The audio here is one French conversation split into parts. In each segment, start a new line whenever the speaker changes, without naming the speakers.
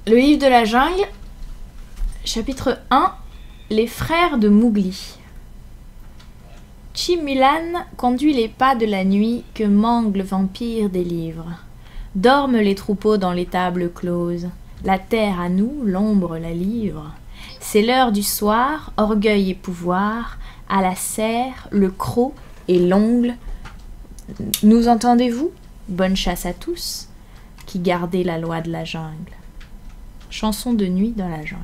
Le livre de la jungle, chapitre 1, les frères de Mowgli. Chimulan conduit les pas de la nuit que mangue le vampire des livres. Dorment les troupeaux dans l'étable close. La terre à nous, l'ombre la livre. C'est l'heure du soir, orgueil et pouvoir, à la serre, le croc et l'ongle. Nous entendez-vous? Bonne chasse à tous, qui gardez la loi de la jungle. Chanson de nuit dans la jungle.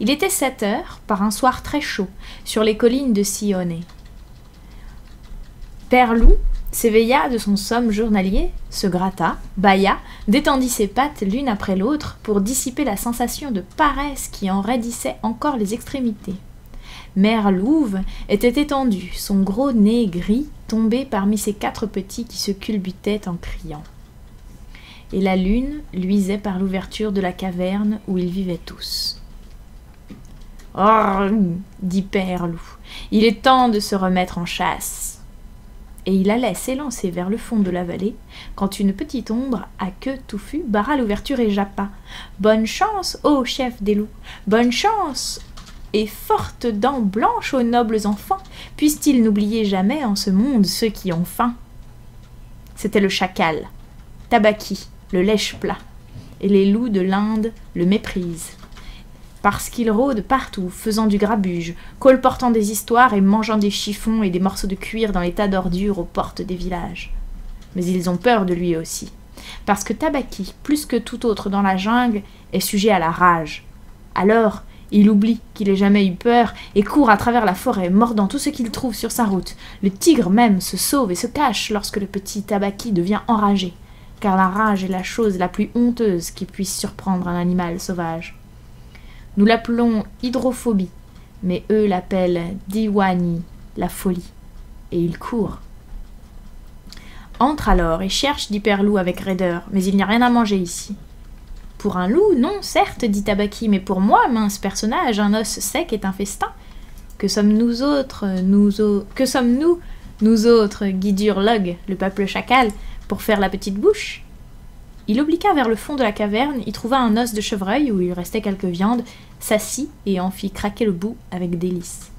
Il était 7 heures, par un soir très chaud, sur les collines de Sionné. Père Loup s'éveilla de son somme journalier, se gratta, bâilla, détendit ses pattes l'une après l'autre pour dissiper la sensation de paresse qui en raidissait encore les extrémités. Mère Louve était étendue, son gros nez gris tombé parmi ses 4 petits qui se culbutaient en criant. Et la lune luisait par l'ouverture de la caverne où ils vivaient tous. « Oh !» dit Père Loup, « il est temps de se remettre en chasse. » Et il allait s'élancer vers le fond de la vallée, quand une petite ombre, à queue touffue, barra l'ouverture et jappa. « Bonne chance, ô chef des loups, bonne chance !» Et fortes dents blanches aux nobles enfants, puissent-ils n'oublier jamais en ce monde ceux qui ont faim. C'était le chacal, Tabaqui, le lèche-plat, et les loups de l'Inde le méprisent. Parce qu'ils rôdent partout, faisant du grabuge, colportant des histoires et mangeant des chiffons et des morceaux de cuir dans les tas d'ordures aux portes des villages. Mais ils ont peur de lui aussi, parce que Tabaqui, plus que tout autre dans la jungle, est sujet à la rage. Alors, il oublie qu'il ait jamais eu peur et court à travers la forêt, mordant tout ce qu'il trouve sur sa route. Le tigre même se sauve et se cache lorsque le petit Tabaqui devient enragé, car la rage est la chose la plus honteuse qui puisse surprendre un animal sauvage. Nous l'appelons hydrophobie, mais eux l'appellent Diwani, la folie, et il court. Entre alors et cherche, dit Père Loup avec raideur, mais il n'y a rien à manger ici. Pour un loup, non, certes, dit Tabaqui, mais pour moi, mince personnage, un os sec est un festin. Que sommes-nous autres, que sommes-nous, nous autres, Guidurlog, le peuple chacal, pour faire la petite bouche? Il obliqua vers le fond de la caverne, y trouva un os de chevreuil où il restait quelques viandes, s'assit et en fit craquer le bout avec délice.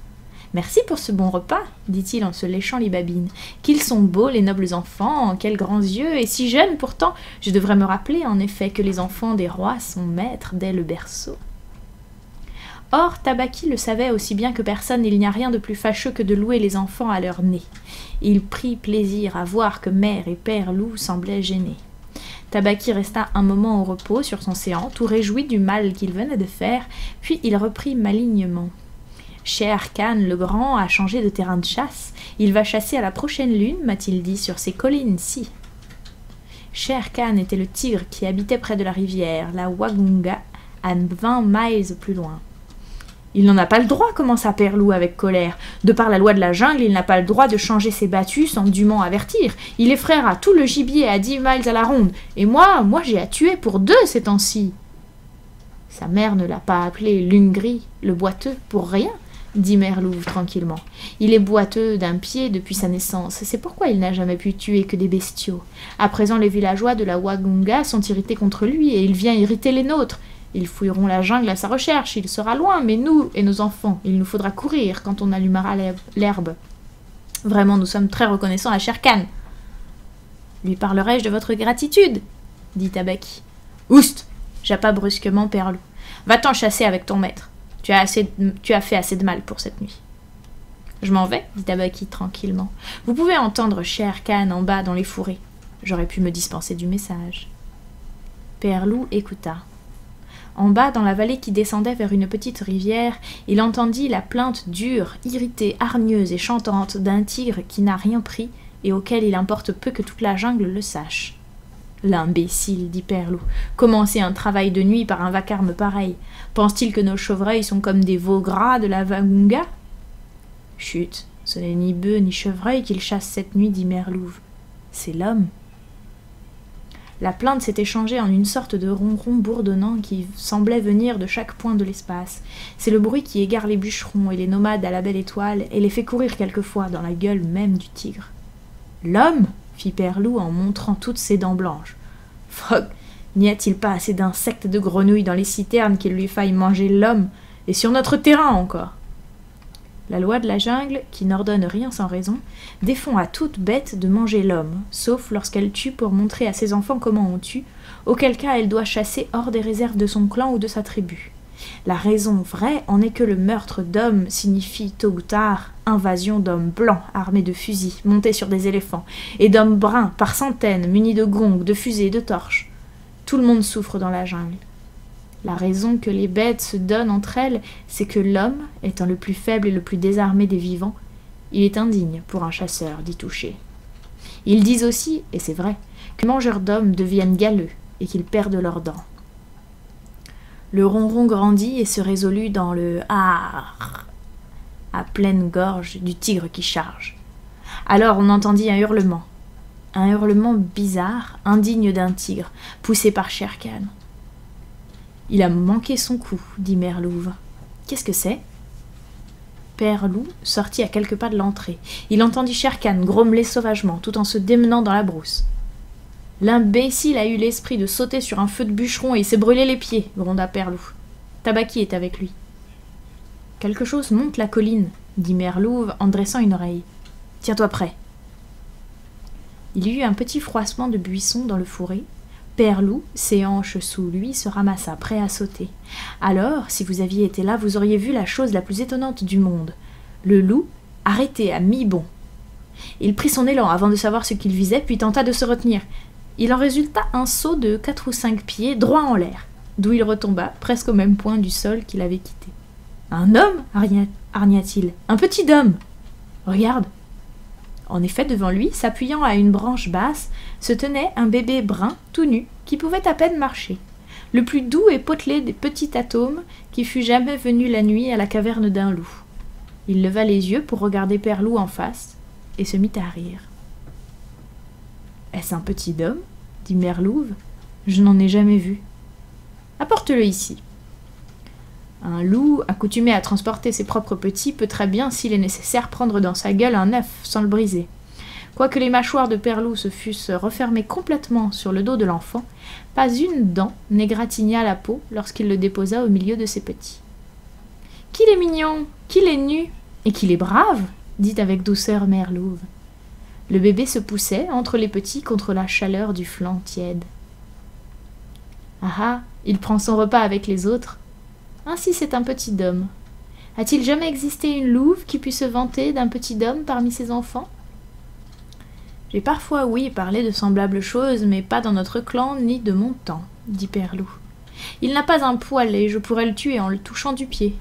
« Merci pour ce bon repas, dit-il en se léchant les babines. Qu'ils sont beaux les nobles enfants, quels grands yeux, et si jeunes pourtant. Je devrais me rappeler en effet que les enfants des rois sont maîtres dès le berceau. » Or, Tabaqui le savait aussi bien que personne, il n'y a rien de plus fâcheux que de louer les enfants à leur nez. Il prit plaisir à voir que mère et père loup semblaient gênés. Tabaqui resta un moment au repos sur son séant, tout réjoui du mal qu'il venait de faire, puis il reprit malignement. Shere Khan le Grand a changé de terrain de chasse. Il va chasser à la prochaine lune, m'a-t-il dit, sur ces collines-ci. Shere Khan était le tigre qui habitait près de la rivière, la Wagunga, à 20 miles plus loin. Il n'en a pas le droit, commença Père Loup avec colère. De par la loi de la jungle, il n'a pas le droit de changer ses battus sans dûment avertir. Il effraiera tout le gibier à 10 miles à la ronde. Et moi j'ai à tuer pour 2 ces temps-ci. Sa mère ne l'a pas appelé Lungri, le boiteux, pour rien, dit Mère Louve tranquillement. Il est boiteux d'un pied depuis sa naissance. C'est pourquoi il n'a jamais pu tuer que des bestiaux. À présent, les villageois de la Wagunga sont irrités contre lui et il vient irriter les nôtres. Ils fouilleront la jungle à sa recherche, il sera loin, mais nous et nos enfants, il nous faudra courir quand on allumera l'herbe. Vraiment, nous sommes très reconnaissants à Shere Khan. Lui parlerai-je de votre gratitude, dit Tabaqui. Oust, jappa brusquement Père Loup. Va-t'en chasser avec ton maître. Tu as fait assez de mal pour cette nuit. Je m'en vais, dit Tabaqui tranquillement. Vous pouvez entendre Shere Khan en bas dans les fourrés. J'aurais pu me dispenser du message. Père Loup écouta. En bas, dans la vallée qui descendait vers une petite rivière, il entendit la plainte dure, irritée, hargneuse et chantante d'un tigre qui n'a rien pris et auquel il importe peu que toute la jungle le sache. L'imbécile, dit Père Loup, commencer un travail de nuit par un vacarme pareil. Pense-t-il que nos chevreuils sont comme des veaux gras de la Wagunga? Chut, ce n'est ni bœuf ni chevreuil qu'il chasse cette nuit, dit Mère Louve. C'est l'homme. La plainte s'était changée en une sorte de ronron bourdonnant qui semblait venir de chaque point de l'espace. C'est le bruit qui égare les bûcherons et les nomades à la belle étoile et les fait courir quelquefois dans la gueule même du tigre. « L'homme » fit Père Loup en montrant toutes ses dents blanches. « Frog, N'y a-t-il pas assez d'insectes et de grenouilles dans les citernes qu'il lui faille manger l'homme, et sur notre terrain encore? La loi de la jungle, qui n'ordonne rien sans raison, défend à toute bête de manger l'homme, sauf lorsqu'elle tue pour montrer à ses enfants comment on tue, auquel cas elle doit chasser hors des réserves de son clan ou de sa tribu. La raison vraie en est que le meurtre d'hommes signifie tôt ou tard invasion d'hommes blancs armés de fusils, montés sur des éléphants, et d'hommes bruns par centaines, munis de gongs, de fusées et de torches. Tout le monde souffre dans la jungle. La raison que les bêtes se donnent entre elles, c'est que l'homme, étant le plus faible et le plus désarmé des vivants, il est indigne pour un chasseur d'y toucher. Ils disent aussi, et c'est vrai, que les mangeurs d'hommes deviennent galeux et qu'ils perdent leurs dents. Le ronron grandit et se résolut dans le « Arrrr » à pleine gorge du tigre qui charge. Alors on entendit un hurlement bizarre, indigne d'un tigre, poussé par Shere Khan. « Il a manqué son coup, » dit Mère Louve. « Qu'est-ce que c'est » Père Loup sortit à quelques pas de l'entrée. Il entendit Shere Khan grommeler sauvagement, tout en se démenant dans la brousse. « L'imbécile a eu l'esprit de sauter sur un feu de bûcheron et il s'est brûlé les pieds, » gronda Père Loup. Tabaki est avec lui. « Quelque chose monte la colline, » dit Mère Louve en dressant une oreille. « Tiens-toi prêt. » Il y eut un petit froissement de buisson dans le fourré. Père Loup, ses hanches sous lui, se ramassa, prêt à sauter. Alors, si vous aviez été là, vous auriez vu la chose la plus étonnante du monde. Le loup, arrêté à mi-bond. Il prit son élan avant de savoir ce qu'il visait, puis tenta de se retenir. Il en résulta un saut de 4 ou 5 pieds, droit en l'air, d'où il retomba, presque au même point du sol qu'il avait quitté. « Un homme » hargna-t-il. « Un petit homme !»« Regarde !» En effet, devant lui, s'appuyant à une branche basse, se tenait un bébé brun, tout nu, qui pouvait à peine marcher. Le plus doux et potelé des petits atomes qui fût jamais venu la nuit à la caverne d'un loup. Il leva les yeux pour regarder Père Loup en face, et se mit à rire. « Est-ce un petit homme » dit Mère Louve. « Je n'en ai jamais vu. »« Apporte-le ici. » Un loup, accoutumé à transporter ses propres petits, peut très bien, s'il est nécessaire, prendre dans sa gueule un œuf sans le briser. Quoique les mâchoires de Père Loup se fussent refermées complètement sur le dos de l'enfant, pas une dent n'égratigna la peau lorsqu'il le déposa au milieu de ses petits. « Qu'il est mignon, qu'il est nu, et qu'il est brave !» dit avec douceur Mère Louve. Le bébé se poussait entre les petits contre la chaleur du flanc tiède. « Ah ah, il prend son repas avec les autres. Ainsi c'est un petit homme. A-t-il jamais existé une louve qui pût se vanter d'un petit homme parmi ses enfants ? J'ai parfois, oui, parlé de semblables choses, mais pas dans notre clan ni de mon temps, dit Père Loup. Il n'a pas un poil et je pourrais le tuer en le touchant du pied.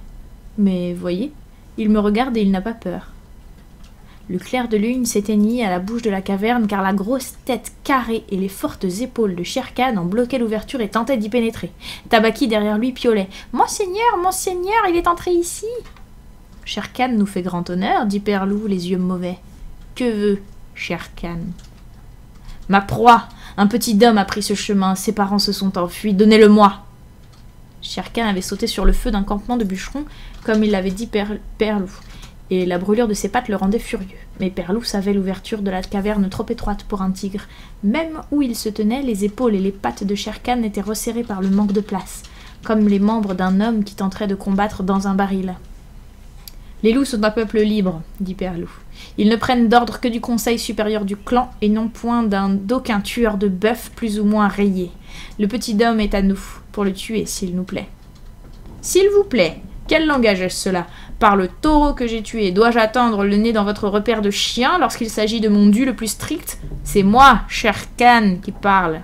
Mais voyez, il me regarde et il n'a pas peur. Le clair de lune s'éteignit à la bouche de la caverne car la grosse tête carrée et les fortes épaules de Shere Khan en bloquaient l'ouverture et tentaient d'y pénétrer. Tabaki derrière lui piaulait. « Monseigneur, il est entré ici !» « Shere Khan nous fait grand honneur, dit Père Loup, les yeux mauvais. « Que veut Shere Khan ?»« Ma proie, un petit homme a pris ce chemin, ses parents se sont enfuis, donnez-le-moi !» Shere Khan avait sauté sur le feu d'un campement de bûcherons, comme il l'avait dit Père Loup. Et la brûlure de ses pattes le rendait furieux. Mais Père Loup savait l'ouverture de la caverne trop étroite pour un tigre. Même où il se tenait, les épaules et les pattes de Shere Khan étaient resserrées par le manque de place, comme les membres d'un homme qui tenterait de combattre dans un baril. « Les loups sont un peuple libre, » dit Père Loup. « Ils ne prennent d'ordre que du conseil supérieur du clan et non point d'aucun tueur de bœuf plus ou moins rayé. Le petit homme est à nous, pour le tuer s'il nous plaît. »« S'il vous plaît, quel langage est-ce cela ? Par le taureau que j'ai tué, dois-je attendre le nez dans votre repère de chien lorsqu'il s'agit de mon dû le plus strict ? C'est moi, Shere Khan, qui parle. »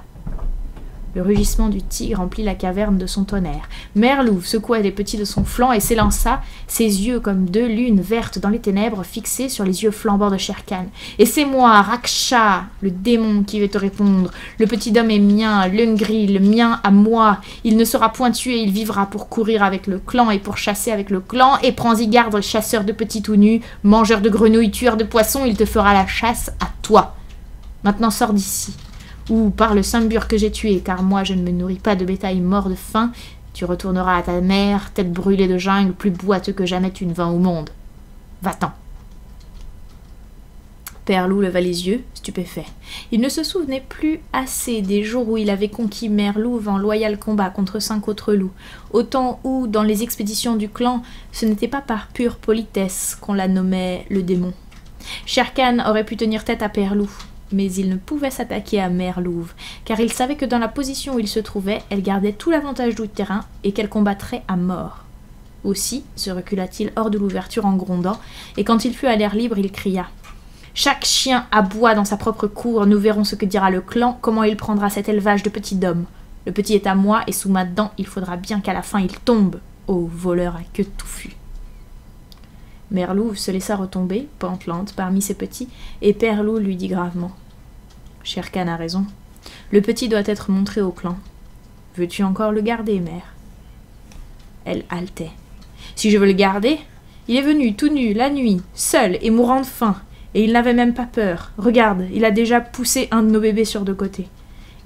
Le rugissement du tigre remplit la caverne de son tonnerre. Mère Louve secoua les petits de son flanc et s'élança, ses yeux comme 2 lunes vertes dans les ténèbres fixés sur les yeux flambants de Shere Khan. « Et c'est moi, Raksha, le démon, qui vais te répondre. Le petit homme est mien, l'Ungri, le mien à moi. Il ne sera point tué, il vivra pour courir avec le clan et pour chasser avec le clan. Et prends-y garde, chasseur de petits tout nus, mangeur de grenouilles, tueur de poissons, il te fera la chasse à toi. Maintenant sors d'ici. Ou par le Sambur que j'ai tué, car moi je ne me nourris pas de bétail mort de faim, tu retourneras à ta mère, tête brûlée de jungle, plus boiteux que jamais tu ne vins au monde. Va-t'en. Père Loup leva les yeux, stupéfait. Il ne se souvenait plus assez des jours où il avait conquis Mère Louve en loyal combat contre 5 autres loups, au temps où, dans les expéditions du clan, ce n'était pas par pure politesse qu'on la nommait le démon. Shere Khan aurait pu tenir tête à Père Loup, mais il ne pouvait s'attaquer à Mère Louve, car il savait que dans la position où il se trouvait, elle gardait tout l'avantage du terrain et qu'elle combattrait à mort. Aussi se recula-t-il hors de l'ouverture en grondant, et quand il fut à l'air libre, il cria « Chaque chien aboie dans sa propre cour, nous verrons ce que dira le clan, comment il prendra cet élevage de petits dômes. Le petit est à moi, et sous ma dent, il faudra bien qu'à la fin il tombe, ô voleur à queue touffue. » Mère Louve se laissa retomber, pantelante, parmi ses petits, et Père Loup lui dit gravement « Shere Khan a raison. Le petit doit être montré au clan. Veux-tu encore le garder, mère ?» Elle haletait. « Si je veux le garder, il est venu tout nu, la nuit, seul et mourant de faim. Et il n'avait même pas peur. Regarde, il a déjà poussé un de nos bébés sur 2 côtés.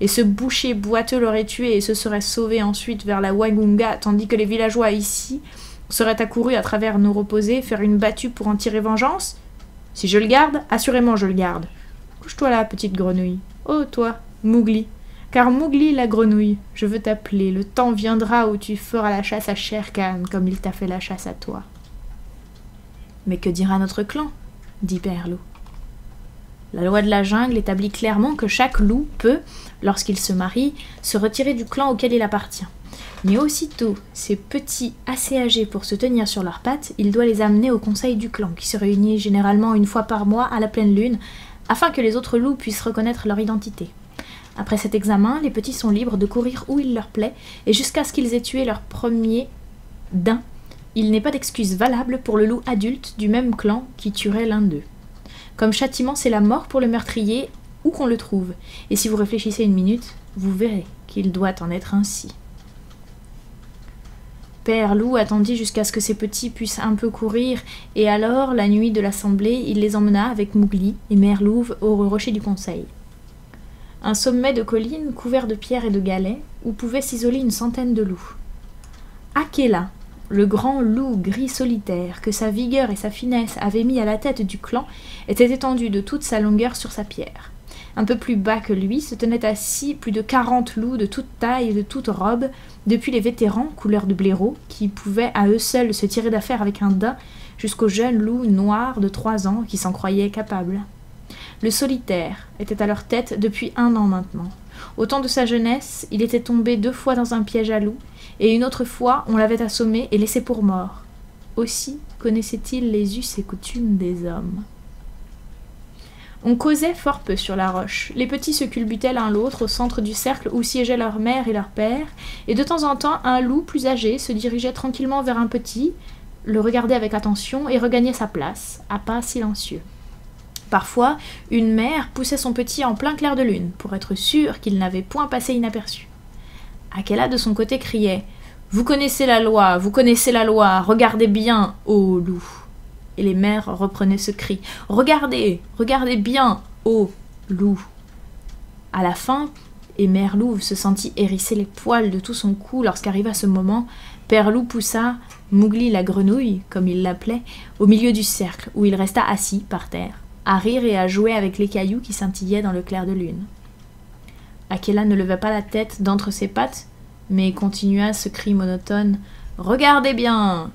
Et ce boucher boiteux l'aurait tué et se serait sauvé ensuite vers la Wagunga, tandis que les villageois ici seraient accourus à travers nos reposés faire une battue pour en tirer vengeance. Si je le garde, assurément je le garde. Couche-toi là, petite grenouille. Oh, toi, Mowgli. Car Mowgli la grenouille, je veux t'appeler. Le temps viendra où tu feras la chasse à Shere Khan, comme il t'a fait la chasse à toi. Mais que dira notre clan ? Dit Père Loup. La loi de la jungle établit clairement que chaque loup peut, lorsqu'il se marie, se retirer du clan auquel il appartient. Mais aussitôt ces petits assez âgés pour se tenir sur leurs pattes, il doit les amener au conseil du clan, qui se réunit généralement 1 fois par mois à la pleine lune, afin que les autres loups puissent reconnaître leur identité. Après cet examen, les petits sont libres de courir où il leur plaît, et jusqu'à ce qu'ils aient tué leur premier daim, il n'est pas d'excuse valable pour le loup adulte du même clan qui tuerait l'un d'eux. Comme châtiment, c'est la mort pour le meurtrier, où qu'on le trouve, et si vous réfléchissez 1 minute, vous verrez qu'il doit en être ainsi. Père Loup attendit jusqu'à ce que ses petits puissent un peu courir, et alors, la nuit de l'assemblée, il les emmena avec Mowgli et Mère Louve au rocher du conseil. Un sommet de colline couvert de pierres et de galets, où pouvait s'isoler 100 de loups. Akela, le grand loup gris solitaire que sa vigueur et sa finesse avaient mis à la tête du clan, était étendu de toute sa longueur sur sa pierre. Un peu plus bas que lui se tenaient assis plus de 40 loups de toute taille et de toute robe, depuis les vétérans, couleur de blaireau, qui pouvaient à eux seuls se tirer d'affaire avec un daim, jusqu'au jeune loup noir de 3 ans qui s'en croyait capable. Le solitaire était à leur tête depuis 1 an maintenant. Au temps de sa jeunesse, il était tombé 2 fois dans un piège à loups, et une autre fois, on l'avait assommé et laissé pour mort. Aussi connaissait-il les us et coutumes des hommes. On causait fort peu sur la roche. Les petits se culbutaient l'un l'autre au centre du cercle où siégeaient leur mère et leur père, et de temps en temps, un loup plus âgé se dirigeait tranquillement vers un petit, le regardait avec attention et regagnait sa place, à pas silencieux. Parfois, une mère poussait son petit en plein clair de lune, pour être sûre qu'il n'avait point passé inaperçu. Akela, de son côté, criait « Vous connaissez la loi, regardez bien, ô loup !» Et les mères reprenaient ce cri « Regardez, regardez bien, ô loup !» À la fin, et Mère Louve se sentit hérisser les poils de tout son cou lorsqu'arriva ce moment, Père Loup poussa Mowgli la grenouille, comme il l'appelait, au milieu du cercle, où il resta assis, par terre, à rire et à jouer avec les cailloux qui scintillaient dans le clair de lune. Akela ne leva pas la tête d'entre ses pattes, mais continua ce cri monotone « Regardez bien !»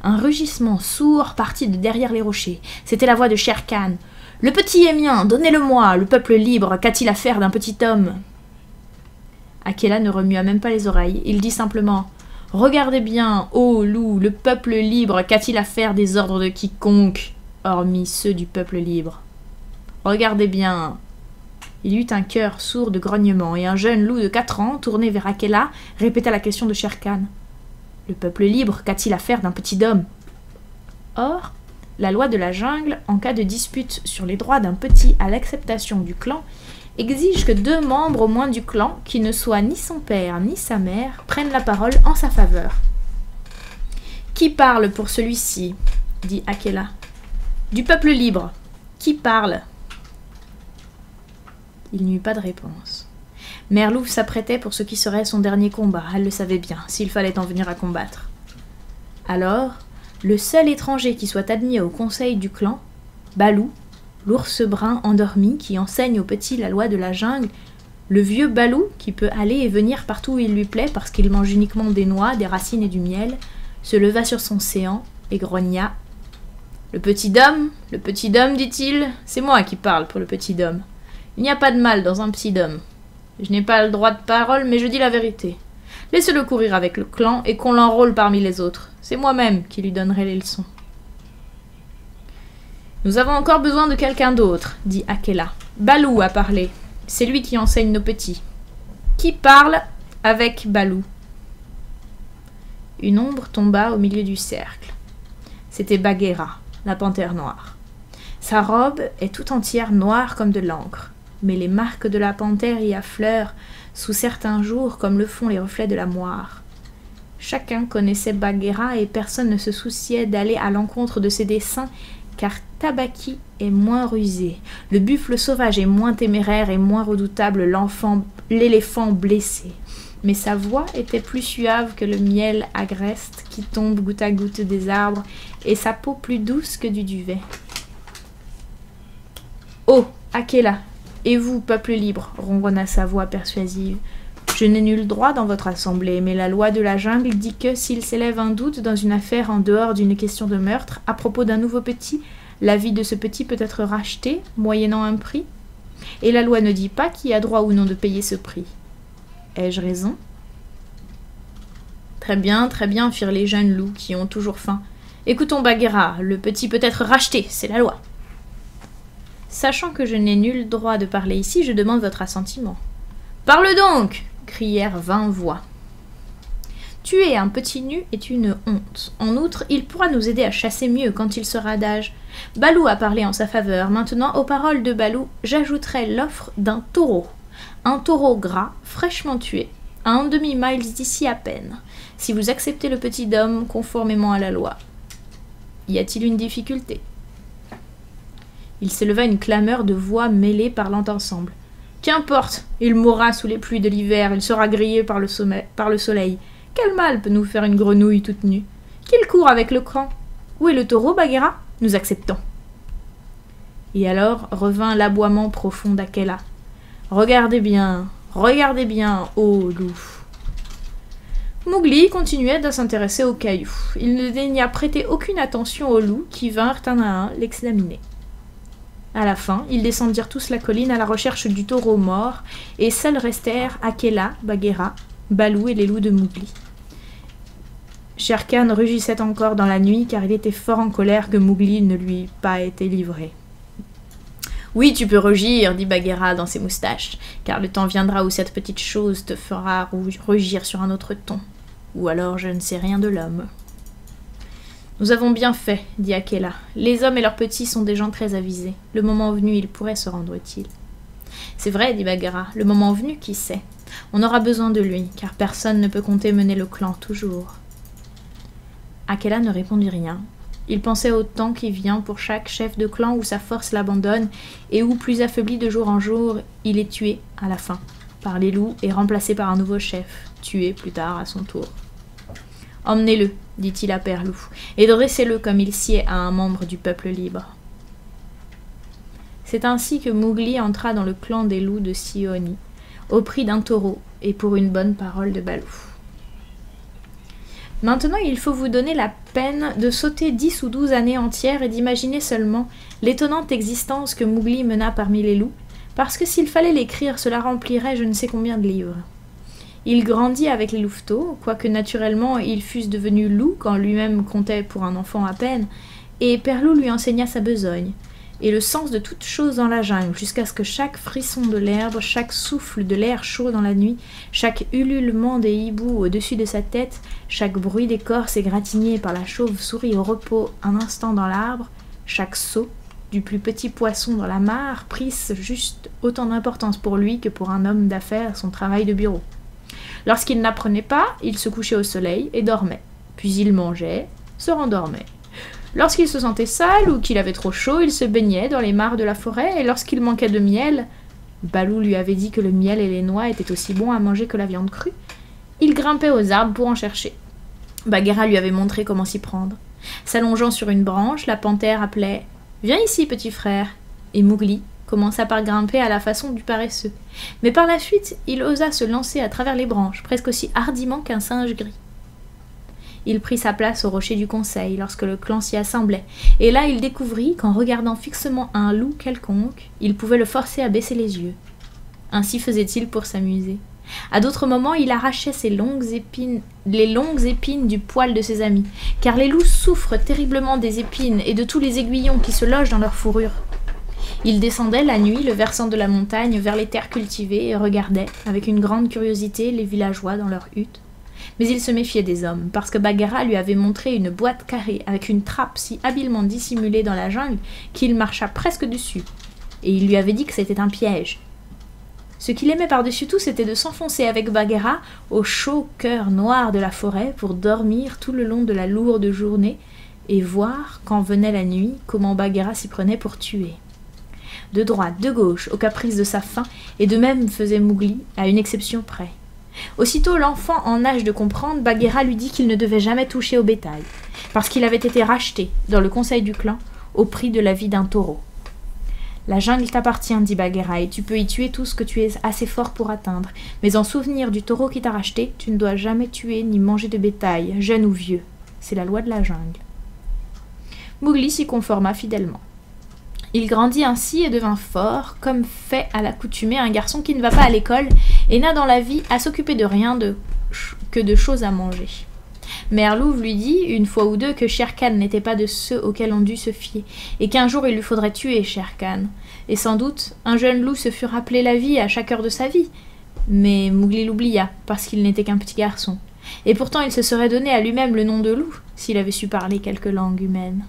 Un rugissement sourd partit de derrière les rochers. C'était la voix de Shere Khan. « Le petit est mien, donnez-le-moi, le peuple libre, qu'a-t-il à faire d'un petit homme ?» Akela ne remua même pas les oreilles. Il dit simplement « Regardez bien, ô loup, le peuple libre, qu'a-t-il à faire des ordres de quiconque, hormis ceux du peuple libre ? Regardez bien !» Il eut un cœur sourd de grognements, et un jeune loup de 4 ans, tourné vers Akela, répéta la question de Shere Khan. Le peuple libre, qu'a-t-il à faire d'un petit homme ? Or, la loi de la jungle, en cas de dispute sur les droits d'un petit à l'acceptation du clan, exige que 2 membres au moins du clan, qui ne soient ni son père ni sa mère, prennent la parole en sa faveur. « Qui parle pour celui-ci » dit Akela. « Du peuple libre. Qui parle ?» Il n'y eut pas de réponse. Mère Louve s'apprêtait pour ce qui serait son dernier combat, elle le savait bien, s'il fallait en venir à combattre. Alors, le seul étranger qui soit admis au conseil du clan, Balou, l'ours brun endormi qui enseigne aux petits la loi de la jungle, le vieux Balou qui peut aller et venir partout où il lui plaît parce qu'il mange uniquement des noix, des racines et du miel, se leva sur son séant et grogna. « Le petit dôme, dit-il, c'est moi qui parle pour le petit dôme. Il n'y a pas de mal dans un petit dôme. Je n'ai pas le droit de parole, mais je dis la vérité. Laissez-le courir avec le clan et qu'on l'enrôle parmi les autres. C'est moi-même qui lui donnerai les leçons. » « Nous avons encore besoin de quelqu'un d'autre, dit Akela. Balou a parlé. C'est lui qui enseigne nos petits. Qui parle avec Balou ? Une ombre tomba au milieu du cercle. C'était Bagheera, la panthère noire. Sa robe est tout entière noire comme de l'encre, mais les marques de la panthère y affleurent sous certains jours comme le font les reflets de la moire. Chacun connaissait Bagheera et personne ne se souciait d'aller à l'encontre de ses desseins, car Tabaqui est moins rusé, le buffle sauvage est moins téméraire et moins redoutable l'éléphant blessé. Mais sa voix était plus suave que le miel agreste qui tombe goutte à goutte des arbres, et sa peau plus douce que du duvet. « Oh, Akela, et vous, peuple libre !» ronronna sa voix persuasive. « Je n'ai nul droit dans votre assemblée, mais la loi de la jungle dit que s'il s'élève un doute dans une affaire en dehors d'une question de meurtre, à propos d'un nouveau petit, la vie de ce petit peut être rachetée, moyennant un prix. Et la loi ne dit pas qui a droit ou non de payer ce prix. Ai-je raison ? » Très bien, firent les jeunes loups qui ont toujours faim. Écoutons Bagheera, le petit peut être racheté, c'est la loi. Sachant que je n'ai nul droit de parler ici, je demande votre assentiment. Parle donc ! Crièrent 20 voix. Tuer un petit nu est une honte. En outre, il pourra nous aider à chasser mieux quand il sera d'âge. Balou a parlé en sa faveur. Maintenant, aux paroles de Balou, j'ajouterai l'offre d'un taureau. Un taureau gras, fraîchement tué, à un demi-mile d'ici à peine, si vous acceptez le petit dôme conformément à la loi. Y a-t-il une difficulté ? Il s'éleva une clameur de voix mêlées parlant ensemble. Qu'importe, il mourra sous les pluies de l'hiver, il sera grillé par le soleil. Quel mal peut nous faire une grenouille toute nue ? Qu'il court avec le cran. Où est le taureau, Bagheera ? Nous acceptons. Et alors revint l'aboiement profond d'Akela. Regardez bien, ô loup. Mowgli continuait de s'intéresser aux cailloux. Il ne daigna prêter aucune attention aux loups qui vinrent un à un l'examiner. À la fin, ils descendirent tous la colline à la recherche du taureau mort, et seuls restèrent Akela, Bagheera, Balou et les loups de Mowgli. Shere Khan rugissait encore dans la nuit, car il était fort en colère que Mowgli ne lui ait pas été livré. « Oui, tu peux rugir, dit Bagheera dans ses moustaches, car le temps viendra où cette petite chose te fera rugir sur un autre ton. Ou alors je ne sais rien de l'homme. » « Nous avons bien fait, dit Akela. Les hommes et leurs petits sont des gens très avisés. Le moment venu, ils pourraient se rendre utiles. C'est vrai, dit Bagheera. Le moment venu, qui sait ? On aura besoin de lui, car personne ne peut compter mener le clan toujours. Akela ne répondit rien. Il pensait au temps qui vient pour chaque chef de clan où sa force l'abandonne et où, plus affaibli de jour en jour, il est tué, à la fin, par les loups et remplacé par un nouveau chef, tué plus tard à son tour. « Emmenez-le, dit-il à Père Loup, et dressez-le comme il sied à un membre du peuple libre. » C'est ainsi que Mowgli entra dans le clan des loups de Seeonee, au prix d'un taureau et pour une bonne parole de Balou. Maintenant, il faut vous donner la peine de sauter 10 ou 12 années entières et d'imaginer seulement l'étonnante existence que Mowgli mena parmi les loups, parce que s'il fallait l'écrire, cela remplirait je ne sais combien de livres. Il grandit avec les louveteaux, quoique naturellement ils fussent devenus loups quand lui-même comptait pour un enfant à peine, et Père Loup lui enseigna sa besogne, et le sens de toute chose dans la jungle, jusqu'à ce que chaque frisson de l'herbe, chaque souffle de l'air chaud dans la nuit, chaque ululement des hiboux au-dessus de sa tête, chaque bruit d'écorce égratignée par la chauve-souris au repos un instant dans l'arbre, chaque saut du plus petit poisson dans la mare prisse juste autant d'importance pour lui que pour un homme d'affaires son travail de bureau. Lorsqu'il n'apprenait pas, il se couchait au soleil et dormait. Puis il mangeait, se rendormait. Lorsqu'il se sentait sale ou qu'il avait trop chaud, il se baignait dans les mares de la forêt, et lorsqu'il manquait de miel, Balou lui avait dit que le miel et les noix étaient aussi bons à manger que la viande crue, il grimpait aux arbres pour en chercher. Bagheera lui avait montré comment s'y prendre. S'allongeant sur une branche, la panthère appelait « Viens ici, petit frère !» Et Mowgli commença par grimper à la façon du paresseux. Mais par la suite, il osa se lancer à travers les branches, presque aussi hardiment qu'un singe gris. Il prit sa place au rocher du conseil lorsque le clan s'y assemblait, et là il découvrit qu'en regardant fixement un loup quelconque, il pouvait le forcer à baisser les yeux. Ainsi faisait-il pour s'amuser. À d'autres moments, il arrachait les longues épines du poil de ses amis, car les loups souffrent terriblement des épines et de tous les aiguillons qui se logent dans leur fourrure. Il descendait la nuit le versant de la montagne vers les terres cultivées et regardait, avec une grande curiosité, les villageois dans leurs huttes. Mais il se méfiait des hommes, parce que Bagheera lui avait montré une boîte carrée avec une trappe si habilement dissimulée dans la jungle qu'il marcha presque dessus, et il lui avait dit que c'était un piège. Ce qu'il aimait par-dessus tout, c'était de s'enfoncer avec Bagheera au chaud cœur noir de la forêt pour dormir tout le long de la lourde journée et voir, quand venait la nuit, comment Bagheera s'y prenait pour tuer. De droite, de gauche, au caprice de sa faim, et de même faisait Mowgli, à une exception près. Aussitôt l'enfant en âge de comprendre, Bagheera lui dit qu'il ne devait jamais toucher au bétail, parce qu'il avait été racheté, dans le conseil du clan, au prix de la vie d'un taureau. La jungle t'appartient, dit Bagheera, et tu peux y tuer tout ce que tu es assez fort pour atteindre, mais en souvenir du taureau qui t'a racheté, tu ne dois jamais tuer ni manger de bétail, jeune ou vieux. C'est la loi de la jungle. Mowgli s'y conforma fidèlement. Il grandit ainsi et devint fort, comme fait à l'accoutumée un garçon qui ne va pas à l'école et n'a dans la vie à s'occuper de rien que de choses à manger. Mère Louve lui dit, une fois ou deux, que Shere Khan n'était pas de ceux auxquels on dut se fier, et qu'un jour il lui faudrait tuer Shere Khan. Et sans doute, un jeune loup se fut rappelé la vie à chaque heure de sa vie. Mais Mowgli l'oublia, parce qu'il n'était qu'un petit garçon. Et pourtant il se serait donné à lui-même le nom de loup, s'il avait su parler quelque langue humaine.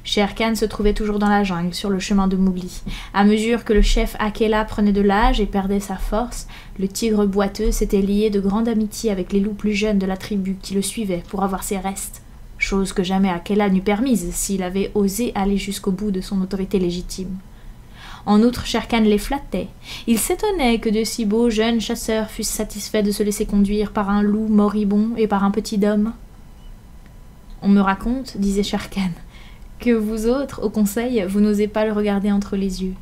Shere Khan se trouvait toujours dans la jungle, sur le chemin de Mowgli. À mesure que le chef Akela prenait de l'âge et perdait sa force, le tigre boiteux s'était lié de grande amitié avec les loups plus jeunes de la tribu qui le suivaient pour avoir ses restes, chose que jamais Akela n'eût permise s'il avait osé aller jusqu'au bout de son autorité légitime. En outre, Shere Khan les flattait. Il s'étonnait que de si beaux jeunes chasseurs fussent satisfaits de se laisser conduire par un loup moribond et par un petit homme. « On me raconte, disait Shere Khan, que vous autres, au conseil, vous n'osez pas le regarder entre les yeux. »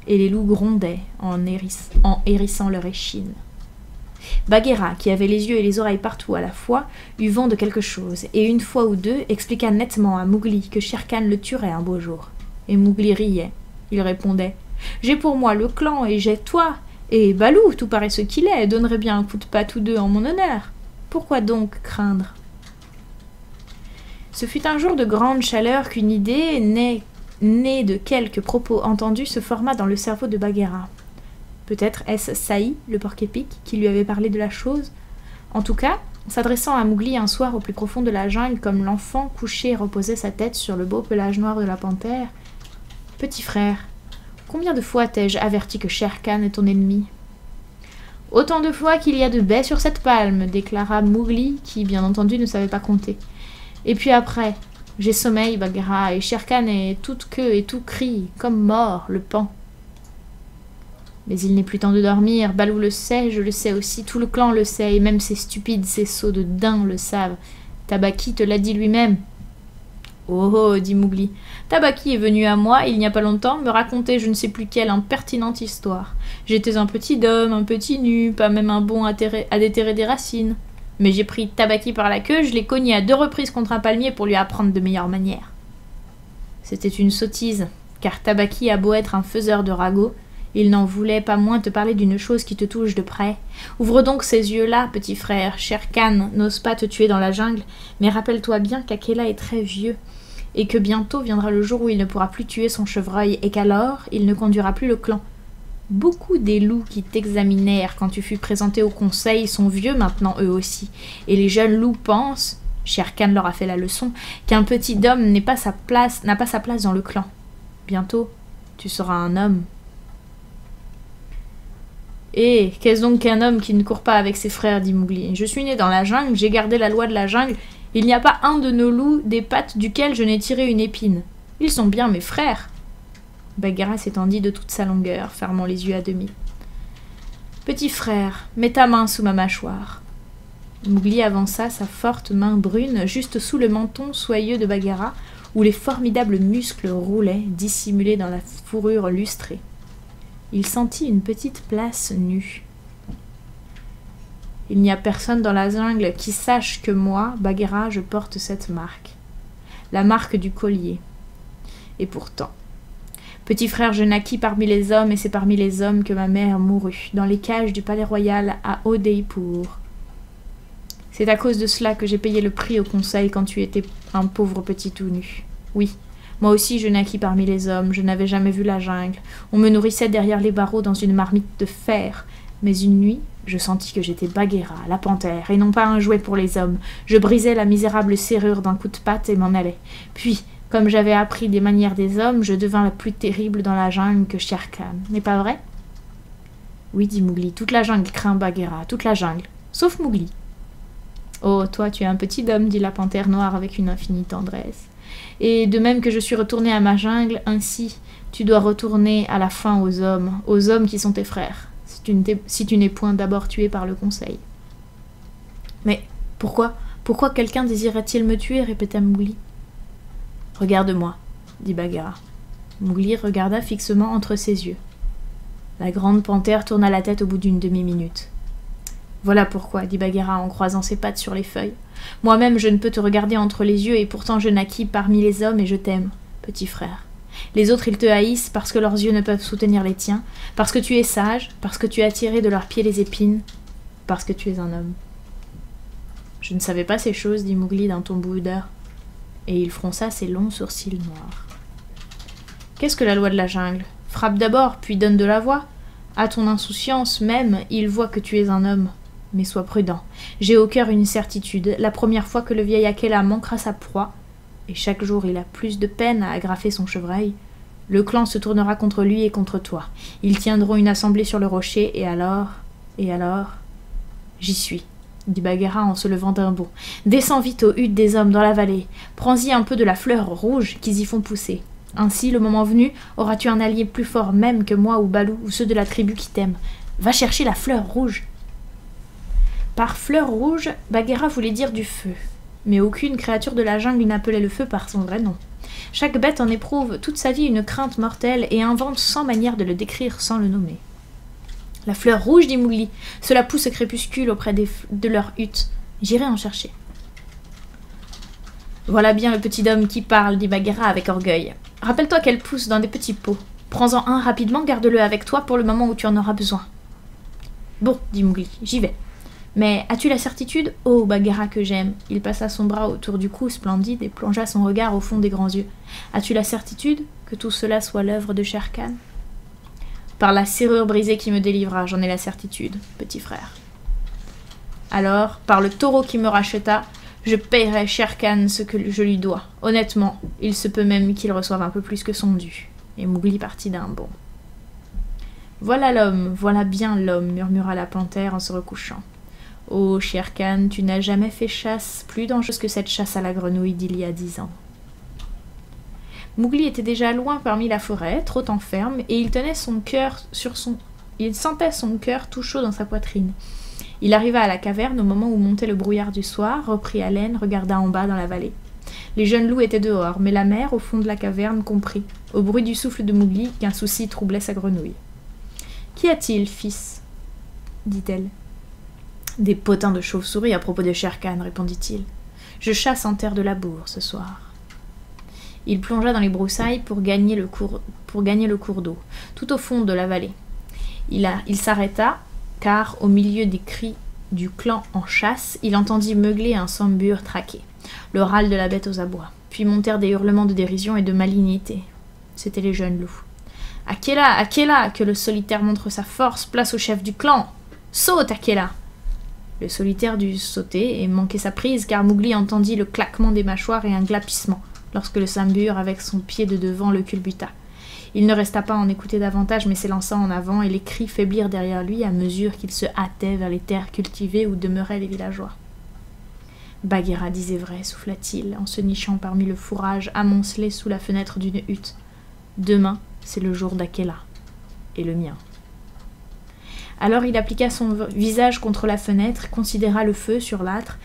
Et les loups grondaient en hérissant leur échine. Bagheera, qui avait les yeux et les oreilles partout à la fois, eut vent de quelque chose, et une fois ou deux expliqua nettement à Mowgli que Shere Khan le tuerait un beau jour. Et Mowgli riait. Il répondait « J'ai pour moi le clan, et j'ai toi, et Balou, tout paresseux qu'il est, donnerait bien un coup de patte ou deux en mon honneur. Pourquoi donc craindre ?» Ce fut un jour de grande chaleur qu'une idée, née de quelques propos entendus, se forma dans le cerveau de Bagheera. Peut-être est-ce Saï, le porc-épic, qui lui avait parlé de la chose. En tout cas, s'adressant à Mowgli un soir au plus profond de la jungle, comme l'enfant couché reposait sa tête sur le beau pelage noir de la panthère, « Petit frère, combien de fois t'ai-je averti que Shere Khan est ton ennemi ?»« Autant de fois qu'il y a de baies sur cette palme, » déclara Mowgli, qui, bien entendu, ne savait pas compter. « Et puis après, j'ai sommeil, Bagheera, et Shere Khan est toute queue et tout cri, comme mort, le pan. » Mais il n'est plus temps de dormir, Balou le sait, je le sais aussi, tout le clan le sait, et même ces stupides, ces sots de daims le savent. Tabaqui te l'a dit lui-même. Oh oh, dit Mowgli. Tabaqui est venu à moi, il n'y a pas longtemps, me raconter je ne sais plus quelle impertinente histoire. J'étais un petit homme, un petit nu, pas même un bon à déterrer des racines. Mais j'ai pris Tabaqui par la queue, je l'ai cogné à 2 reprises contre un palmier pour lui apprendre de meilleures manières. C'était une sottise, car Tabaqui a beau être un faiseur de ragots, il n'en voulait pas moins te parler d'une chose qui te touche de près. Ouvre donc ces yeux-là, petit frère. Shere Khan n'ose pas te tuer dans la jungle, mais rappelle-toi bien qu'Akela est très vieux, et que bientôt viendra le jour où il ne pourra plus tuer son chevreuil, et qu'alors il ne conduira plus le clan. Beaucoup des loups qui t'examinèrent quand tu fus présenté au conseil sont vieux maintenant eux aussi, et les jeunes loups pensent, Shere Khan leur a fait la leçon, qu'un petit homme n'a pas sa place dans le clan. Bientôt, tu seras un homme. Eh, qu'est-ce donc qu'un homme qui ne court pas avec ses frères, dit Mowgli. Je suis né dans la jungle, j'ai gardé la loi de la jungle, il n'y a pas un de nos loups des pattes duquel je n'ai tiré une épine. Ils sont bien mes frères. Bagheera s'étendit de toute sa longueur, fermant les yeux à demi. Petit frère, mets ta main sous ma mâchoire. Mowgli avança sa forte main brune juste sous le menton soyeux de Bagheera, où les formidables muscles roulaient, dissimulés dans la fourrure lustrée. Il sentit une petite place nue. Il n'y a personne dans la jungle qui sache que moi, Bagheera, je porte cette marque. La marque du collier. Et pourtant, petit frère, je naquis parmi les hommes, et c'est parmi les hommes que ma mère mourut, dans les cages du palais royal à Udaipur. C'est à cause de cela que j'ai payé le prix au conseil quand tu étais un pauvre petit tout nu. Oui, moi aussi je naquis parmi les hommes, je n'avais jamais vu la jungle. On me nourrissait derrière les barreaux dans une marmite de fer. Mais une nuit, je sentis que j'étais Bagheera, la panthère, et non pas un jouet pour les hommes. Je brisais la misérable serrure d'un coup de patte et m'en allais. Puis, comme j'avais appris les manières des hommes, je devins la plus terrible dans la jungle que Shere Khan. N'est pas vrai? Oui, dit Mowgli, toute la jungle craint Bagheera, toute la jungle, sauf Mowgli. Oh, toi, tu es un petit homme, dit la panthère noire avec une infinie tendresse. Et de même que je suis retournée à ma jungle, ainsi tu dois retourner à la fin aux hommes qui sont tes frères, si tu n'es point d'abord tué par le conseil. Mais pourquoi quelqu'un désirait-il me tuer, répéta Mowgli. Regarde-moi, dit Bagheera. Mowgli regarda fixement entre ses yeux. La grande panthère tourna la tête au bout d'une demi-minute. Voilà pourquoi, dit Bagheera en croisant ses pattes sur les feuilles. Moi-même, je ne peux te regarder entre les yeux, et pourtant je naquis parmi les hommes, et je t'aime, petit frère. Les autres, ils te haïssent parce que leurs yeux ne peuvent soutenir les tiens, parce que tu es sage, parce que tu as tiré de leurs pieds les épines, parce que tu es un homme. Je ne savais pas ces choses, dit Mowgli d'un ton boudeur, et il fronça ses longs sourcils noirs. Qu'est-ce que la loi de la jungle? Frappe d'abord, puis donne de la voix. À ton insouciance même, il voit que tu es un homme. Mais sois prudent. J'ai au cœur une certitude. La première fois que le vieil Akela manquera sa proie, et chaque jour il a plus de peine à agrafer son chevreuil, le clan se tournera contre lui et contre toi. Ils tiendront une assemblée sur le rocher, et alors... J'y suis, dit Bagheera en se levant d'un bond. Descends vite aux huttes des hommes dans la vallée. Prends-y un peu de la fleur rouge qu'ils y font pousser. Ainsi, le moment venu, auras-tu un allié plus fort même que moi ou Balou ou ceux de la tribu qui t'aiment. Va chercher la fleur rouge. Par fleur rouge, Bagheera voulait dire du feu. Mais aucune créature de la jungle n'appelait le feu par son vrai nom. Chaque bête en éprouve toute sa vie une crainte mortelle et invente 100 manières de le décrire sans le nommer. La fleur rouge, dit Mowgli, cela pousse au crépuscule auprès de leur hutte. J'irai en chercher. Voilà bien le petit homme qui parle, dit Bagheera avec orgueil. Rappelle-toi qu'elle pousse dans des petits pots. Prends-en un rapidement, garde-le avec toi pour le moment où tu en auras besoin. Bon, dit Mowgli, j'y vais. Mais as-tu la certitude, ô Bagheera que j'aime? Il passa son bras autour du cou splendide et plongea son regard au fond des grands yeux. As-tu la certitude que tout cela soit l'œuvre de Shere Khan? Par la serrure brisée qui me délivra, j'en ai la certitude, petit frère. Alors, par le taureau qui me racheta, je payerai Shere Khan ce que je lui dois. Honnêtement, il se peut même qu'il reçoive un peu plus que son dû. Et Mowgli partit d'un bond. Voilà l'homme, voilà bien l'homme, murmura la panthère en se recouchant. Oh, Shere Khan, tu n'as jamais fait chasse plus dangereuse que cette chasse à la grenouille d'il y a 10 ans. Mowgli était déjà loin parmi la forêt, trottant ferme, et il tenait son cœur sur son... Il sentait son cœur tout chaud dans sa poitrine. Il arriva à la caverne au moment où montait le brouillard du soir, reprit haleine, regarda en bas dans la vallée. Les jeunes loups étaient dehors, mais la mère, au fond de la caverne, comprit, au bruit du souffle de Mowgli, qu'un souci troublait sa grenouille. « Qu'y a-t-il, fils » dit-elle. « Des potins de chauve-souris à propos de Shere Khan, répondit-il. Je chasse en terre de labour ce soir. Il plongea dans les broussailles pour gagner le cours d'eau, tout au fond de la vallée. Il s'arrêta, car au milieu des cris du clan en chasse, il entendit meugler un sambur traqué, le râle de la bête aux abois. Puis montèrent des hurlements de dérision et de malignité. C'étaient les jeunes loups. « Akela, Akela, que le solitaire montre sa force, place au chef du clan. Saute, Akela !» Le solitaire dut sauter et manquer sa prise, car Mowgli entendit le claquement des mâchoires et un glapissement, lorsque le sambur, avec son pied de devant, le culbuta. Il ne resta pas à en écouter davantage, mais s'élança en avant, et les cris faiblirent derrière lui à mesure qu'il se hâtait vers les terres cultivées où demeuraient les villageois. Bagheera disait vrai, souffla-t-il, en se nichant parmi le fourrage amoncelé sous la fenêtre d'une hutte. Demain, c'est le jour d'Akela, et le mien. Alors il appliqua son visage contre la fenêtre, considéra le feu sur l'âtre,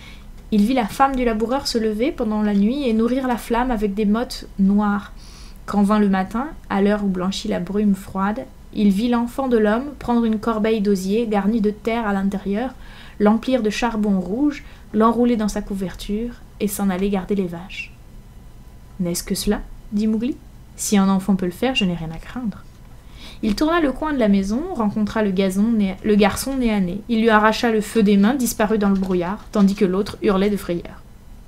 Il vit la femme du laboureur se lever pendant la nuit et nourrir la flamme avec des mottes noires. Quand vint le matin, à l'heure où blanchit la brume froide, il vit l'enfant de l'homme prendre une corbeille d'osier garnie de terre à l'intérieur, l'emplir de charbon rouge, l'enrouler dans sa couverture et s'en aller garder les vaches. « N'est-ce que cela ?» dit Mowgli. « Si un enfant peut le faire, je n'ai rien à craindre. » Il tourna le coin de la maison, rencontra le garçon nez à nez. Il lui arracha le feu des mains, disparut dans le brouillard, tandis que l'autre hurlait de frayeur.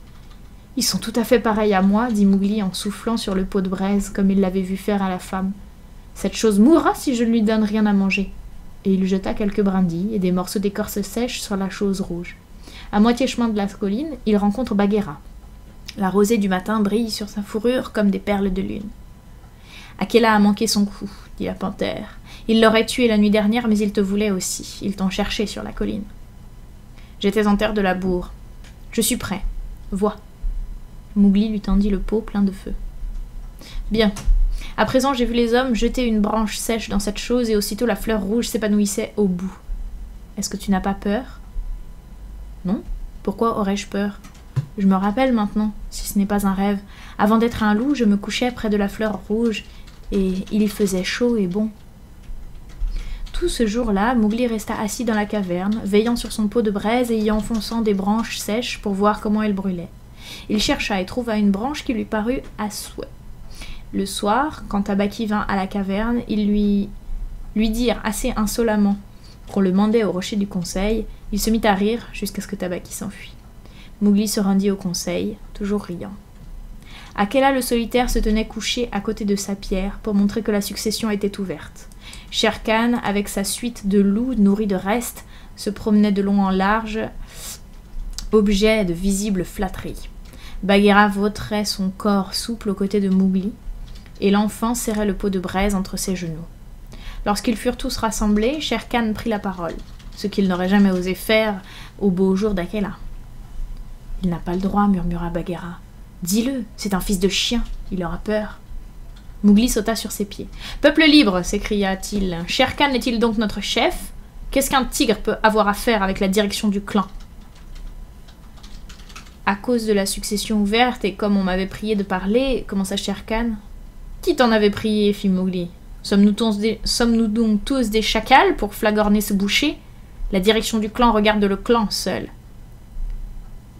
« Ils sont tout à fait pareils à moi, dit Mowgli en soufflant sur le pot de braise, comme il l'avait vu faire à la femme. Cette chose mourra si je ne lui donne rien à manger. Et il jeta quelques brindilles et des morceaux d'écorce sèche sur la chose rouge. À moitié chemin de la colline, il rencontre Bagheera. La rosée du matin brille sur sa fourrure comme des perles de lune. Akela a manqué son coup, dit la panthère. Il l'aurait tué la nuit dernière, mais il te voulait aussi. Ils t'ont cherché sur la colline. J'étais en terre de labour. Je suis prêt. Vois. Mowgli lui tendit le pot plein de feu. Bien. À présent, j'ai vu les hommes jeter une branche sèche dans cette chose et aussitôt la fleur rouge s'épanouissait au bout. Est-ce que tu n'as pas peur? Non. Pourquoi aurais-je peur? Je me rappelle maintenant, si ce n'est pas un rêve. Avant d'être un loup, je me couchais près de la fleur rouge et il y faisait chaud et bon. Tout ce jour-là, Mowgli resta assis dans la caverne, veillant sur son pot de braise et y enfonçant des branches sèches pour voir comment elles brûlaient. Il chercha et trouva une branche qui lui parut à souhait. Le soir, quand Tabaqui vint à la caverne, ils lui dirent assez insolemment qu'on le mandait au rocher du conseil. Il se mit à rire jusqu'à ce que Tabaqui s'enfuit. Mowgli se rendit au conseil, toujours riant. Akela le solitaire se tenait couché à côté de sa pierre pour montrer que la succession était ouverte. Shere Khan, avec sa suite de loups nourris de restes, se promenait de long en large, objet de visible flatterie. Bagheera vautrait son corps souple aux côtés de Mowgli, et l'enfant serrait le pot de braise entre ses genoux. Lorsqu'ils furent tous rassemblés, Shere Khan prit la parole, ce qu'il n'aurait jamais osé faire au beau jour d'Akela. « Il n'a pas le droit, murmura Bagheera. « Dis-le, c'est un fils de chien, il aura peur. » Mowgli sauta sur ses pieds. « Peuple libre !» s'écria-t-il. « Shere Khan est-il donc notre chef? Qu'est-ce qu'un tigre peut avoir à faire avec la direction du clan ?» À cause de la succession ouverte et comme on m'avait prié de parler, commença Shere Khan. « Qui t'en avait prié ?» fit Mowgli. « Sommes-nous donc tous des chacals pour flagorner ce boucher? La direction du clan regarde le clan seul. »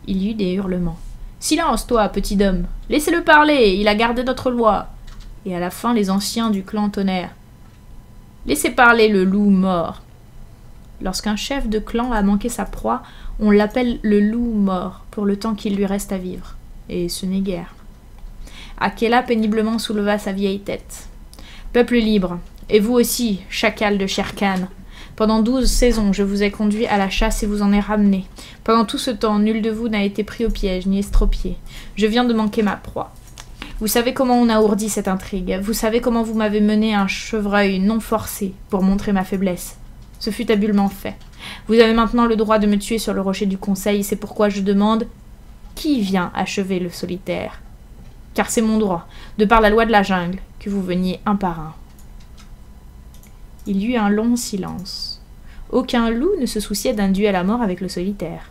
Il y eut des hurlements. « Silence, toi, petit homme! Laissez-le parler, il a gardé notre loi !» Et à la fin, les anciens du clan tonnèrent. « Laissez parler le loup mort !» Lorsqu'un chef de clan a manqué sa proie, on l'appelle le loup mort, pour le temps qu'il lui reste à vivre. Et ce n'est guère. Akela péniblement souleva sa vieille tête. « Peuple libre, et vous aussi, chacal de Shere Khan, pendant 12 saisons, je vous ai conduit à la chasse et vous en ai ramené. Pendant tout ce temps, nul de vous n'a été pris au piège, ni estropié. Je viens de manquer ma proie. Vous savez comment on a ourdi cette intrigue. Vous savez comment vous m'avez mené un chevreuil non forcé pour montrer ma faiblesse. Ce fut habilement fait. Vous avez maintenant le droit de me tuer sur le rocher du conseil, c'est pourquoi je demande qui vient achever le solitaire. Car c'est mon droit, de par la loi de la jungle, que vous veniez un par un. Il y eut un long silence. Aucun loup ne se souciait d'un duel à mort avec le solitaire.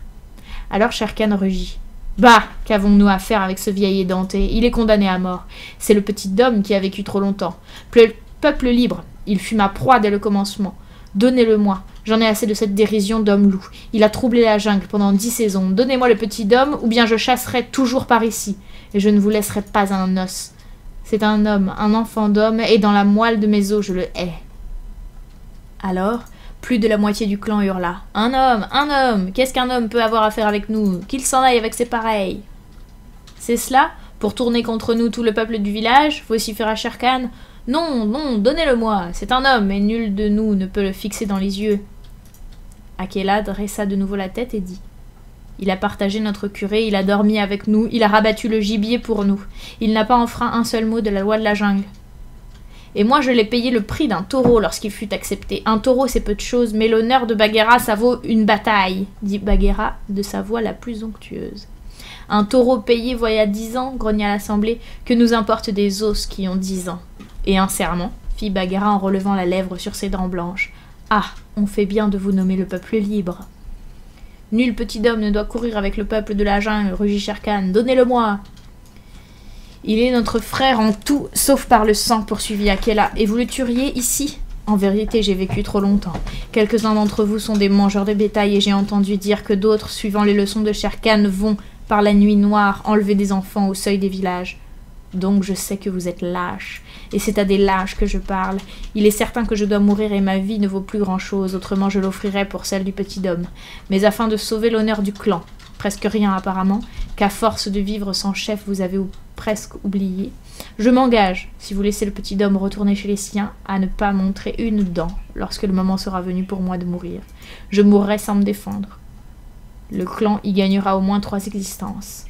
Alors Shere Khan rugit. « Bah, qu'avons-nous à faire avec ce vieil édenté? Il est condamné à mort. C'est le petit homme qui a vécu trop longtemps. Peuple libre, il fut ma proie dès le commencement. Donnez-le-moi. J'en ai assez de cette dérision d'homme-loup. Il a troublé la jungle pendant 10 saisons. Donnez-moi le petit homme, ou bien je chasserai toujours par ici. Et je ne vous laisserai pas un os. C'est un homme, un enfant d'homme, et dans la moelle de mes os, je le hais. » Alors, plus de la moitié du clan hurla. « Un homme! Qu'est-ce qu'un homme peut avoir à faire avec nous? Qu'il s'en aille avec ses pareils !»« C'est cela? Pour tourner contre nous tout le peuple du village ?» vociféra Shere Khan. « Non, non, donnez-le-moi! C'est un homme, et nul de nous ne peut le fixer dans les yeux. » Akela dressa de nouveau la tête et dit. « Il a partagé notre curé, il a dormi avec nous, il a rabattu le gibier pour nous. Il n'a pas enfreint un seul mot de la loi de la jungle. Et moi, je l'ai payé le prix d'un taureau lorsqu'il fut accepté. Un taureau, c'est peu de choses, mais l'honneur de Bagheera, ça vaut une bataille, dit Bagheera de sa voix la plus onctueuse. Un taureau payé voilà 10 ans, grogna l'assemblée, que nous importe des os qui ont 10 ans. Et un serment, fit Bagheera en relevant la lèvre sur ses dents blanches. Ah, on fait bien de vous nommer le peuple libre. Nul petit homme ne doit courir avec le peuple de la jungle, rugit Shere Khan. Donnez-le-moi. Il est notre frère en tout, sauf par le sang, poursuivit Akela, et vous le tueriez ici? En vérité, j'ai vécu trop longtemps. Quelques-uns d'entre vous sont des mangeurs de bétail, et j'ai entendu dire que d'autres, suivant les leçons de Shere Khan, vont, par la nuit noire, enlever des enfants au seuil des villages. Donc je sais que vous êtes lâches, et c'est à des lâches que je parle. Il est certain que je dois mourir et ma vie ne vaut plus grand-chose, autrement je l'offrirais pour celle du petit homme. Mais afin de sauver l'honneur du clan, presque rien apparemment, qu'à force de vivre sans chef vous avez presque oublié, je m'engage, si vous laissez le petit homme retourner chez les siens, à ne pas montrer une dent lorsque le moment sera venu pour moi de mourir. Je mourrai sans me défendre. Le clan y gagnera au moins 3 existences.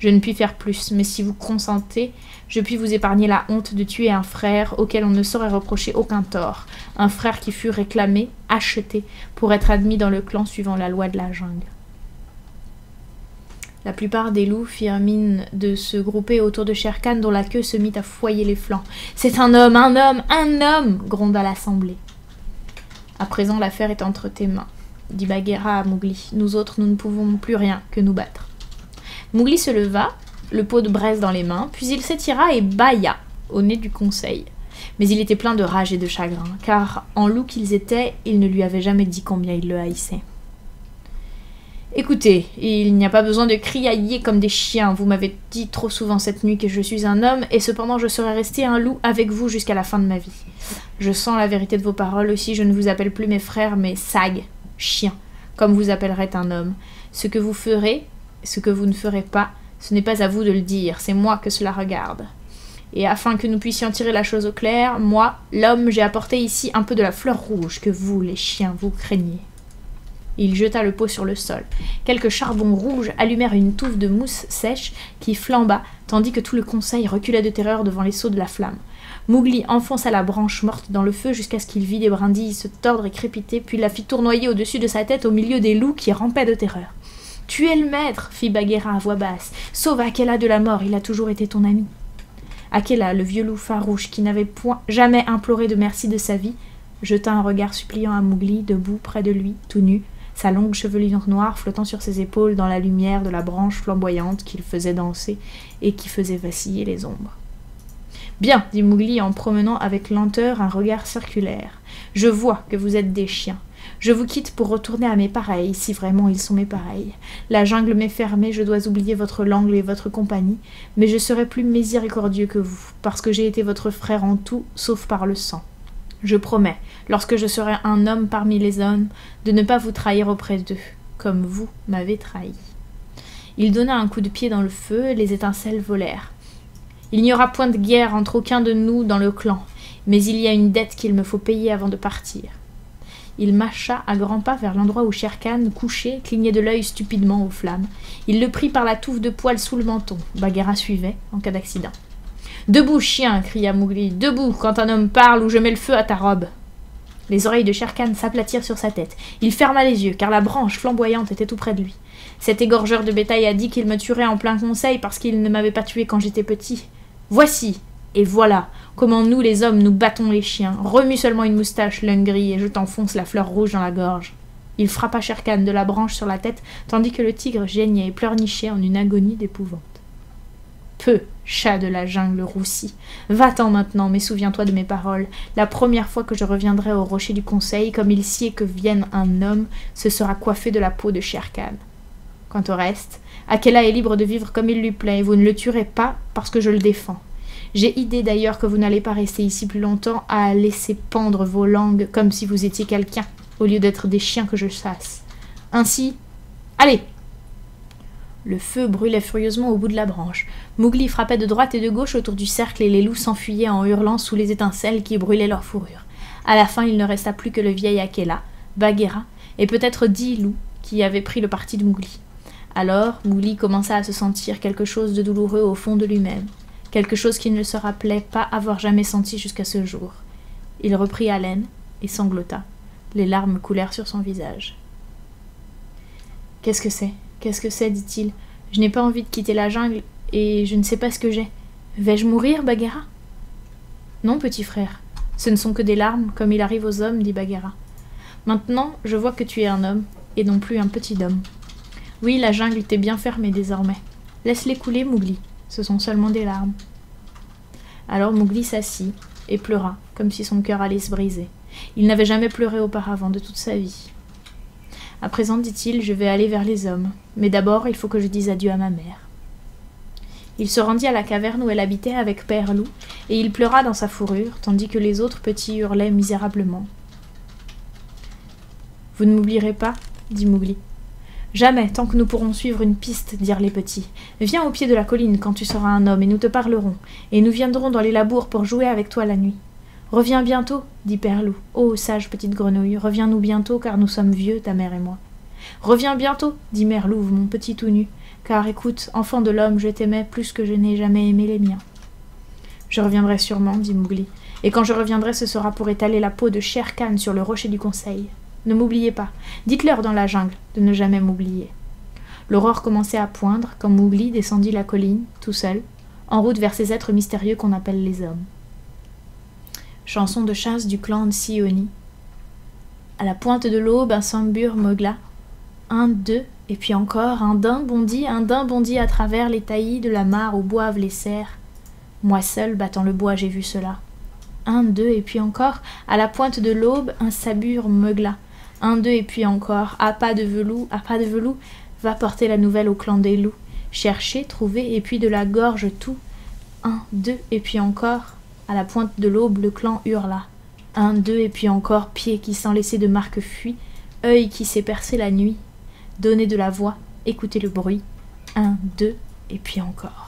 Je ne puis faire plus, mais si vous consentez, je puis vous épargner la honte de tuer un frère auquel on ne saurait reprocher aucun tort, un frère qui fut réclamé, acheté, pour être admis dans le clan suivant la loi de la jungle. La plupart des loups firent mine de se grouper autour de Shere Khan, dont la queue se mit à foyer les flancs. « C'est un homme, un homme, un homme !» gronda l'assemblée. « À présent, l'affaire est entre tes mains, » dit Bagheera à Mowgli. « Nous autres, nous ne pouvons plus rien que nous battre. » Mowgli se leva, le pot de braise dans les mains, puis il s'étira et bâilla au nez du conseil. Mais il était plein de rage et de chagrin, car en loup qu'ils étaient, il ne lui avait jamais dit combien il le haïssait. « Écoutez, il n'y a pas besoin de criailler comme des chiens, vous m'avez dit trop souvent cette nuit que je suis un homme, et cependant je serai resté un loup avec vous jusqu'à la fin de ma vie. Je sens la vérité de vos paroles, aussi je ne vous appelle plus mes frères, mais sag, chien, comme vous appellerait un homme. Ce que vous ferez, ce que vous ne ferez pas, ce n'est pas à vous de le dire, c'est moi que cela regarde. Et afin que nous puissions tirer la chose au clair, moi, l'homme, j'ai apporté ici un peu de la fleur rouge que vous, les chiens, vous craignez. » Il jeta le pot sur le sol. Quelques charbons rouges allumèrent une touffe de mousse sèche qui flamba, tandis que tout le conseil reculait de terreur devant les sauts de la flamme. Mowgli enfonça la branche morte dans le feu jusqu'à ce qu'il vit des brindilles se tordre et crépiter, puis la fit tournoyer au-dessus de sa tête au milieu des loups qui rampaient de terreur. « Tu es le maître !» fit Bagheera à voix basse. « Sauve Akela de la mort, il a toujours été ton ami. » Akela, le vieux loup farouche qui n'avait jamais imploré de merci de sa vie, jeta un regard suppliant à Mowgli, debout près de lui, tout nu, sa longue chevelure noire flottant sur ses épaules dans la lumière de la branche flamboyante qu'il faisait danser et qui faisait vaciller les ombres. « Bien, dit Mowgli en promenant avec lenteur un regard circulaire. Je vois que vous êtes des chiens. Je vous quitte pour retourner à mes pareils, si vraiment ils sont mes pareils. La jungle m'est fermée, je dois oublier votre langue et votre compagnie, mais je serai plus miséricordieux que vous, parce que j'ai été votre frère en tout, sauf par le sang. Je promets, lorsque je serai un homme parmi les hommes, de ne pas vous trahir auprès d'eux, comme vous m'avez trahi. » Il donna un coup de pied dans le feu, les étincelles volèrent. « Il n'y aura point de guerre entre aucun de nous dans le clan, mais il y a une dette qu'il me faut payer avant de partir. » Il marcha à grands pas vers l'endroit où Shere Khan, couché, clignait de l'œil stupidement aux flammes. Il le prit par la touffe de poils sous le menton. Bagheera suivait, en cas d'accident. « Debout, chien !» cria Mowgli. « Debout, quand un homme parle ou je mets le feu à ta robe !» Les oreilles de Shere Khan s'aplatirent sur sa tête. Il ferma les yeux, car la branche flamboyante était tout près de lui. Cet égorgeur de bétail a dit qu'il me tuerait en plein conseil parce qu'il ne m'avait pas tué quand j'étais petit. Voici, et voilà, comment nous les hommes nous battons les chiens. Remue seulement une moustache, Lungri, et je t'enfonce la fleur rouge dans la gorge. Il frappa Shere Khan de la branche sur la tête, tandis que le tigre geignait et pleurnichait en une agonie d'épouvante. Peu, chat de la jungle roussi, va-t'en maintenant, mais souviens-toi de mes paroles. La première fois que je reviendrai au rocher du conseil, comme il sied que vienne un homme, ce sera coiffé de la peau de Shere Khan. Quant au reste, Akela est libre de vivre comme il lui plaît, et vous ne le tuerez pas parce que je le défends. J'ai idée d'ailleurs que vous n'allez pas rester ici plus longtemps à laisser pendre vos langues comme si vous étiez quelqu'un, au lieu d'être des chiens que je chasse. Ainsi, allez !» Le feu brûlait furieusement au bout de la branche. Mowgli frappait de droite et de gauche autour du cercle et les loups s'enfuyaient en hurlant sous les étincelles qui brûlaient leur fourrure. À la fin, il ne resta plus que le vieil Akela, Bagheera et peut-être 10 loups qui avaient pris le parti de Mowgli. Alors, Mowgli commença à se sentir quelque chose de douloureux au fond de lui-même, quelque chose qu'il ne se rappelait pas avoir jamais senti jusqu'à ce jour. Il reprit haleine et sanglota. Les larmes coulèrent sur son visage. « Qu'est-ce que c'est ? Qu'est-ce que c'est » dit-il. « Je n'ai pas envie de quitter la jungle et je ne sais pas ce que j'ai. Vais-je mourir, Bagheera ?»« Non, petit frère. Ce ne sont que des larmes, comme il arrive aux hommes, dit Bagheera. Maintenant, je vois que tu es un homme, et non plus un petit homme. Oui, la jungle t'est bien fermée désormais. Laisse-les couler, Mowgli. Ce sont seulement des larmes. Alors Mowgli s'assit et pleura, comme si son cœur allait se briser. Il n'avait jamais pleuré auparavant de toute sa vie. À présent, dit-il, je vais aller vers les hommes, mais d'abord il faut que je dise adieu à ma mère. Il se rendit à la caverne où elle habitait avec Père Loup, et il pleura dans sa fourrure, tandis que les autres petits hurlaient misérablement. « Vous ne m'oublierez pas ?» dit Mowgli. « Jamais, tant que nous pourrons suivre une piste, dirent les petits. Viens au pied de la colline quand tu seras un homme, et nous te parlerons, et nous viendrons dans les labours pour jouer avec toi la nuit. Reviens bientôt, dit Père Loup. Ô sage petite grenouille, reviens-nous bientôt, car nous sommes vieux, ta mère et moi. Reviens bientôt, dit Mère Louve, mon petit tout nu, car écoute, enfant de l'homme, je t'aimais plus que je n'ai jamais aimé les miens. Je reviendrai sûrement, dit Mowgli, et quand je reviendrai, ce sera pour étaler la peau de Shere Khan sur le rocher du conseil. Ne m'oubliez pas, dites-leur dans la jungle de ne jamais m'oublier. L'aurore commençait à poindre quand Mowgli descendit la colline, tout seul, en route vers ces êtres mystérieux qu'on appelle les hommes. Chanson de chasse du clan Nsioni. À la pointe de l'aube, un sambur meugla. Un, deux, et puis encore, un daim bondit à travers les taillis de la mare où boivent les cerfs. Moi seul, battant le bois, j'ai vu cela. Un, deux, et puis encore, à la pointe de l'aube, un sabur meugla. Un, deux, et puis encore, à pas de velours, va porter la nouvelle au clan des loups. Chercher, trouver, et puis de la gorge tout. Un, deux, et puis encore. À la pointe de l'aube, le clan hurla. Un, deux, et puis encore, pied qui sans laisser de marque fuit, œil qui s'est percé la nuit. Donnez de la voix, écoutez le bruit. Un, deux, et puis encore.